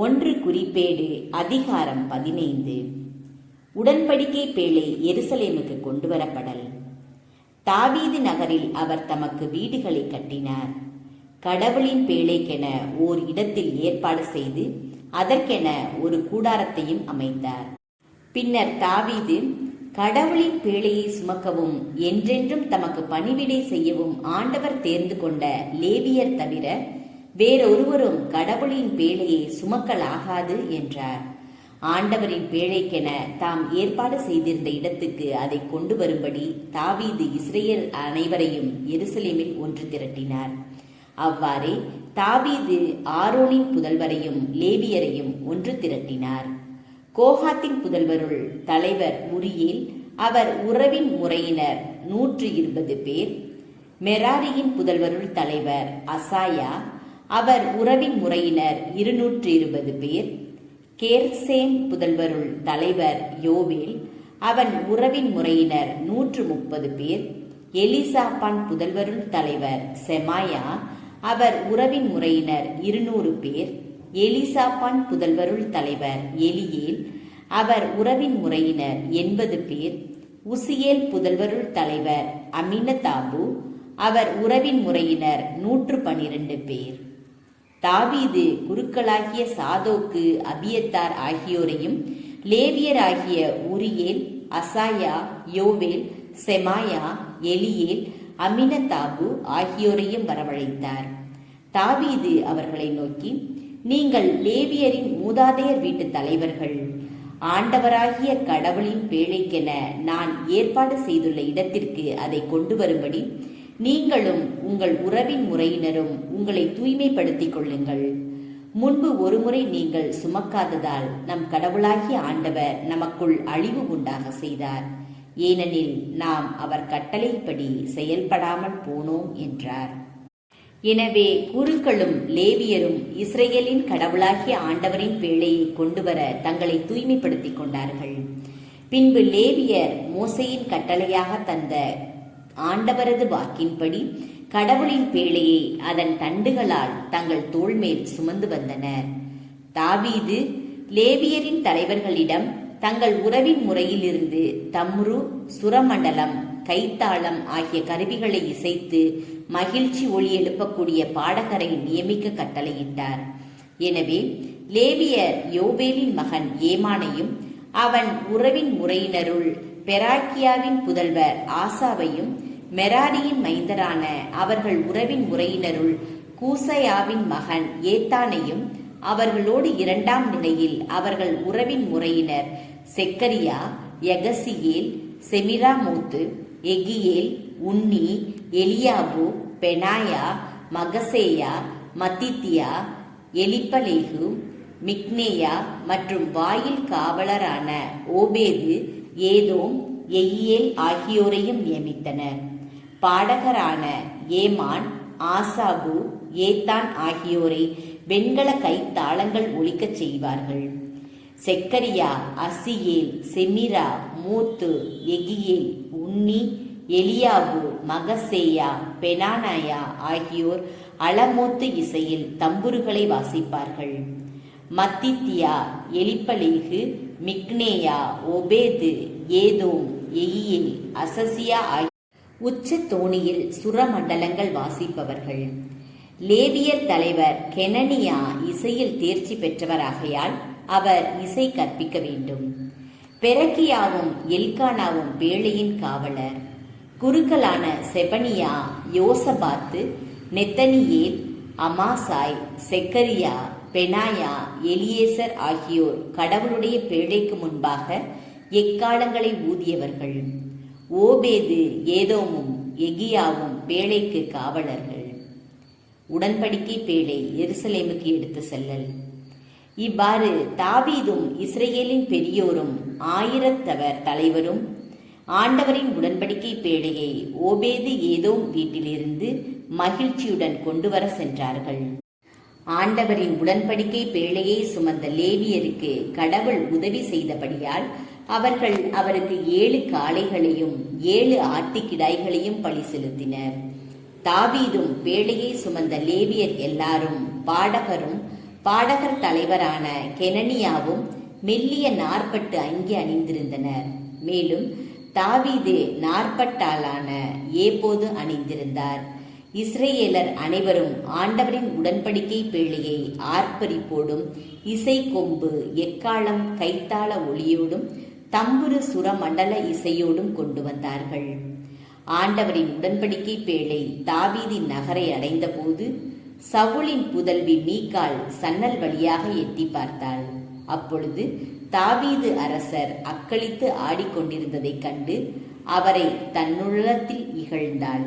ஒன்று குறிப்பேடு அதிகாரம் 15. உடன்படிக்கை பேழை எருசலேமுக்கு கொண்டு வரப்படல். தாவீது நகரில் அவர் தமக்கு வீடுகளை கட்டினார். கடவுளின் பேழைக்கென ஓர் இடத்தில் ஏற்பாடு செய்து அதற்கென ஒரு கூடாரத்தையும் அமைத்தார். பின்னர் தாவீது கடவுளின் பேழையை சுமக்கவும் என்றென்றும் தமக்கு பணிவிடை செய்யவும் ஆண்டவர் தேர்ந்து கொண்ட லேவியர் தவிர வேறொருவரும் கடவுளின் பேழையை சுமக்கலாகாது என்றார். ஆண்டவரின் பேழைக்கென தாம் ஏற்பாடு செய்திருந்த இடத்துக்கு அதை கொண்டு வரும்படி தாவீது இஸ்ரேல் அனைவரையும் எருசலேமில் ஒன்று திரட்டினார். அவ்வாறே தாவீது ஆரோனின் புதல்வரையும் லேவியரையும் ஒன்று திரட்டினார். கோகாத்தின் புதல்வருள் தலைவர் உரியேல், அவர் உறவின் முறையினர் 120 பேர். மெராரியின் புதல்வருள் தலைவர் அசாயா, அவர் உறவின் முறையினர் 220 பேர். கேர்சேம் புதல்வருள் தலைவர் யோவேல், அவன் உறவின் முறையினர் 130 பேர். எலிசாபான் புதல்வருள் தலைவர் செமாயா, அவர் உறவின் முறையினர் 200 பேர். எலிசாபான் புதல்வருள் தலைவர் எலியேல், அவர் உறவின் முறையினர் 80 பேர். உசியேல் புதல்வருள் தலைவர் அமினதாபு, அவர் உறவின் முறையினர் 112 பேர். தாவீது குருக்களாகிய சாதோக்கு, அபியத்தார் ஆகியோரையும் லேவியராகிய உரியேல், அசாயா, யோவேல், செமாயா, எலியேல், அமினதாபு ஆகியோரையும் வரவழைத்தார். தாவீது அவர்களை நோக்கி, நீங்கள் லேவியரின் மூதாதையர் வீட்டு தலைவர்கள். ஆண்டவராகிய கடவுளின் பேழைக்கென நான் ஏற்பாடு செய்துள்ள இடத்திற்கு அதை கொண்டு வரும்படி நீங்களும் உங்கள் உறவின் முறையினரும் உங்களை தூய்மைப்படுத்திக் கொள்ளுங்கள். முன்பு ஒருமுறை நீங்கள் சுமக்காததால் நம் கடவுளாகிய ஆண்டவர் நமக்குள் அழிவு உண்டாக செய்தார். ஏனெனில் நாம் அவர் கட்டளைப்படி செயல்படாமல் போனோம் என்றார். எனவே குருக்களும் லேவியரும் இஸ்ரேலின் கடவுளாகிய ஆண்டவரின் பேழையை கொண்டு வர தங்களை தூய்மைப்படுத்திக் கொண்டார்கள். பின்பு லேவியர் மோசேயின் கட்டளையாக தந்த ஆண்டவரது வாக்கின்படி கடவுளின் பேழையை அதன் தண்டுகளால் தங்கள் தோள் மேல் சுமந்து வந்தனர். தாவீது லேவியரின் தலைவர்களிடம் தங்கள் உறவின் முறையிலிருந்து தம்ரு, சுரமண்டலம், கைத்தாளம் ஆகிய கருவிகளை இசைத்து மகிழ்ச்சி ஒளி எழுப்பக்கூடிய பாடகரை நியமிக்க கட்டளையிட்டார். எனவே லேவியர் யோவேலின் மகன் ஏமானையும் அவன் உறவின் முறையினருள் பெராக்கியாவின் புதல்வர் ஆசாவையும் மெராரியின் மைந்தரான அவர்கள் உறவின் முறையினருள் கூசையாவின் மகன் ஏத்தானையும் அவர்களோடு 2ஆம் நிலையில் அவர்கள் உறவின் முறையினர் செக்கரியா, யகசியேல், செமிராமோத்து, எகியேல், உன்னி, எலியாபு, பெனாயா, மகசேயா, மத்தித்தியா, எலிப்பலேகு, மிக்னேயா மற்றும் வாயில் காவலரான ஓபேது, ஏதோம், எயியேல் ஆகியோரையும் நியமித்தனர். பாடகரான ஏமான், ஆசாபு, ஏத்தான் ஆகியோரை வெண்கல கைத்தாளங்கள் ஒலிக்கச் செய்வார்கள். செக்கரியா, அசியேல், செமிரா, மூத்து, எகியேல், உன்னி, எலியாபு, மகசேயா, பெனானாயா ஆகியோர் அளமூத்து இசையில் தம்புருகளை வாசிப்பார்கள். மத்தித்தியா, எலிப்பலேகு, மிக்னேயா, ஒபேது, ஏதோம், எயியேல், அசசியா ஆகிய உச்ச தோணியில் சுரமண்டலங்கள் வாசிப்பவர்கள். லேவியர் தலைவர் கெனனியா இசையில் தேர்ச்சி பெற்றவராகையால் அவர் இசை கற்பிக்க வேண்டும். பெரக்கியாவும் எல்கானாவும் பேழையின் காவலர். குருக்களான செபனியா, யோசபாத்து, நெத்தனியேல், அமாசாய், செக்கரியா, பெனாயா, எலியேசர் ஆகியோர் கடவுளுடைய பேழைக்கு முன்பாக எக்காலங்களை ஊதியவர்கள். ஓபேது, ஏதோமும் எகியாவும் பேழைக்கு காவலர்கள். உடன்படிக்கை பேழை எருசலேமுக்கு எடுத்து செல்லல். இவ்வாறு தாவீதும் இஸ்ரேலின் பெரியோரும் 1000 தலைவரும் ஆண்டவரின் உடன்படிக்கை பேழையை ஓபேது ஏதோம் வீட்டிலிருந்து மகிழ்ச்சியுடன் கொண்டு வர சென்றார்கள். ஆண்டவரின் உடன்படிக்கை பேழையை சுமந்த லேவியருக்கு கடவுள் உதவி செய்தபடியால் அவர்கள் அவருக்கு 7 காளைகளையும் 7 ஆட்டுக்கிடாய்களையும் பலி செலுத்தினர். தாவீதும் பேழையை சுமந்த லேவியர் எல்லாரும் பாடகரும் பாடகர் தலைவரான கெனனியாவும் மெல்லிய நாற்பட்டு அங்கி அணிந்திருந்தனர். மேலும் தாவீது நாற்பட்டாலான ஏபோது அணிந்திருந்தார். இஸ்ரேலர் அனைவரும் ஆண்டவரின் உடன்படிக்கை பேழையை ஆர்ப்பரிப்போடும் இசை கொம்பு எக்காளம் கைத்தாள ஒளியோடும் தம்புரு சுரமண்டல இசையோடும் கொண்டு வந்தார்கள். ஆண்டவரின் உடன்படிக்கை பேழை தாவீதின் நகரை அடைந்த போது சவுலின் புதல்வி மீகாள் சன்னல் வழியாக எட்டி பார்த்தாள். அப்பொழுது தாவீது அரசர் அக்களித்து ஆடிக்கொண்டிருந்ததைக் கண்டு அவரை தன்னுள்ளத்தில் இகழ்ந்தாள்.